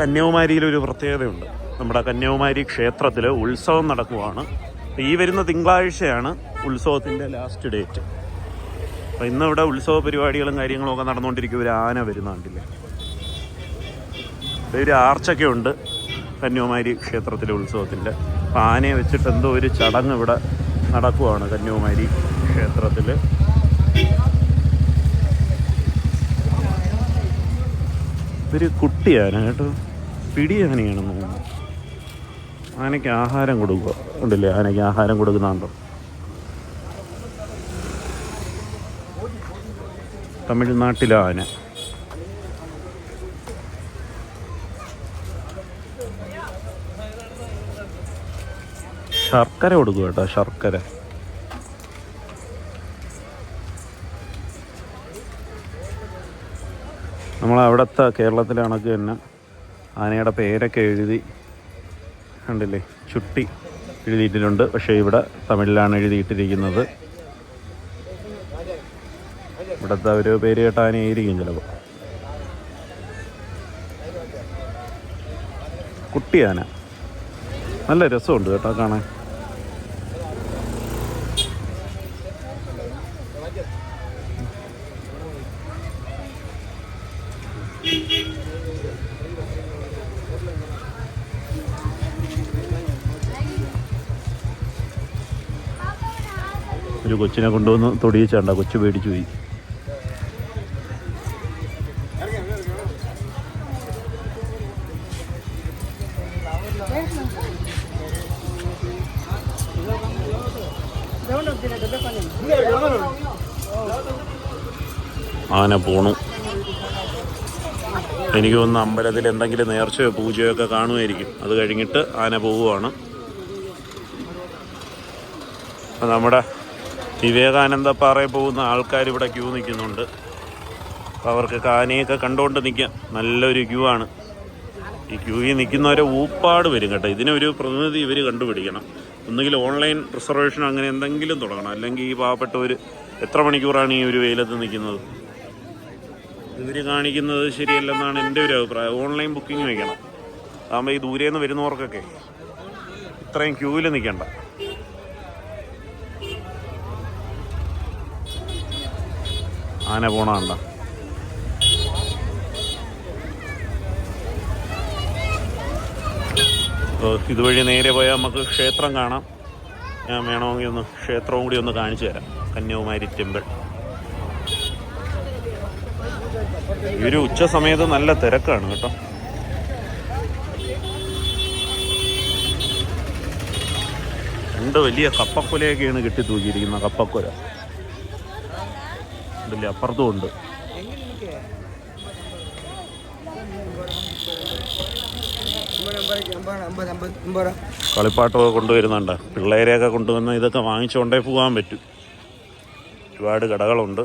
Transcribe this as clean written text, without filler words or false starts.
കന്യാകുമാരിയിലൊരു പ്രത്യേകതയുണ്ട്. നമ്മുടെ കന്യാകുമാരി ക്ഷേത്രത്തിൽ ഉത്സവം നടക്കുവാണ്. ഈ വരുന്ന തിങ്കളാഴ്ചയാണ് ഉത്സവത്തിൻ്റെ ലാസ്റ്റ് ഡേറ്റ്. അപ്പോൾ ഇന്നിവിടെ ഉത്സവ പരിപാടികളും കാര്യങ്ങളും ഒക്കെ നടന്നുകൊണ്ടിരിക്കും. ഒരു ആന വരുന്നുണ്ടില്ലേ, ഒരു ആർച്ചൊക്കെ ഉണ്ട് കന്യാകുമാരി ക്ഷേത്രത്തിലെ ഉത്സവത്തിൻ്റെ. അപ്പോൾ ആനയെ വെച്ചിട്ട് എന്തോ ഒരു ചടങ്ങ് ഇവിടെ നടക്കുവാണ് കന്യാകുമാരി ക്ഷേത്രത്തിൽ. ഒരു കുട്ടിയാന കേട്ടോ, പിടിയാനയാണെന്ന് തോന്നുന്നു. ആനയ്ക്ക് ആഹാരം കൊടുക്കുക ഉണ്ടല്ലേ, ആനയ്ക്ക് ആഹാരം കൊടുക്കുന്നുണ്ടോ. തമിഴ്നാട്ടിലെ ആന. ശർക്കര കൊടുക്കുക കേട്ടോ, ശർക്കര. നമ്മളവിടുത്തെ കേരളത്തിലെ കണക്ക് തന്നെ ആനയുടെ പേരൊക്കെ എഴുതി കണ്ടില്ലേ, ചുട്ടി എഴുതിയിട്ടുണ്ട്. പക്ഷേ ഇവിടെ തമിഴിലാണ് എഴുതിയിട്ടിരിക്കുന്നത്. ഇവിടുത്തെ ഒരു പേര് കേട്ട ആനയായിരിക്കും ചിലപ്പോൾ. കുട്ടിയാന നല്ല രസമുണ്ട് കേട്ടോ കാണാൻ. ഒരു കൊച്ചിനെ കൊണ്ടുവന്ന് തൊടിയിച്ചാണ്ട, കൊച്ചു പേടിച്ചു പോയി. ആന പോണു. എനിക്ക് തോന്നുന്നു അമ്പലത്തിൽ എന്തെങ്കിലും നേർച്ചയോ പൂജയോ ഒക്കെ കാണുമായിരിക്കും. അത് കഴിഞ്ഞിട്ട് ആന പോവുകയാണ്. നമ്മുടെ വിവേകാനന്ദ പാറയിൽ പോകുന്ന ആൾക്കാർ ഇവിടെ ക്യൂ നിൽക്കുന്നുണ്ട്. അപ്പോൾ അവർക്ക് ആനയൊക്കെ കണ്ടുകൊണ്ട് നിൽക്കാം. നല്ലൊരു ക്യൂ ആണ്. ഈ ക്യൂയിൽ നിൽക്കുന്നവരെ ഊപ്പാട് വരും കേട്ടോ. ഇതിനൊരു പ്രതിനിധി ഇവർ കണ്ടുപിടിക്കണം. ഒന്നുകിൽ ഓൺലൈൻ റിസർവേഷൻ അങ്ങനെ എന്തെങ്കിലും തുടങ്ങണം. അല്ലെങ്കിൽ ഈ പാവപ്പെട്ടവർ എത്ര മണിക്കൂറാണ് ഈ ഒരു വെയിലത്ത് നിൽക്കുന്നത്? ഇവർ കാണിക്കുന്നത് ശരിയല്ലെന്നാണ് എൻ്റെ ഒരു അഭിപ്രായം. ഓൺലൈൻ ബുക്കിംഗ് വയ്ക്കണം. അതാകുമ്പോൾ ഈ ദൂരേന്ന് വരുന്നവർക്കൊക്കെ ഇത്രയും ക്യൂവിൽ നിൽക്കണ്ട. ആന പോണണ്ട. ഇതുവഴി നേരെ പോയാൽ നമുക്ക് ക്ഷേത്രം കാണാം. ഞാൻ വേണമെങ്കിൽ ഒന്ന് ക്ഷേത്രവും കൂടി ഒന്ന് കാണിച്ചു തരാം. കന്യാകുമാരി ടെമ്പിൾ. ഈ ഒരു ഉച്ച സമയത്ത് നല്ല തിരക്കാണ് കേട്ടോ. രണ്ട് വലിയ കപ്പക്കുലയൊക്കെയാണ് കെട്ടി തൂക്കിയിരിക്കുന്ന കപ്പക്കുല. ഇതില്ലേ, അപ്പുറത്തും ഉണ്ട്. കളിപ്പാട്ടമൊക്കെ കൊണ്ടുവരുന്നുണ്ട്. പിള്ളേരെയൊക്കെ കൊണ്ടുവന്ന് ഇതൊക്കെ വാങ്ങിച്ചുകൊണ്ടേ പോകാൻ പറ്റും. ഒരുപാട് കടകളുണ്ട്.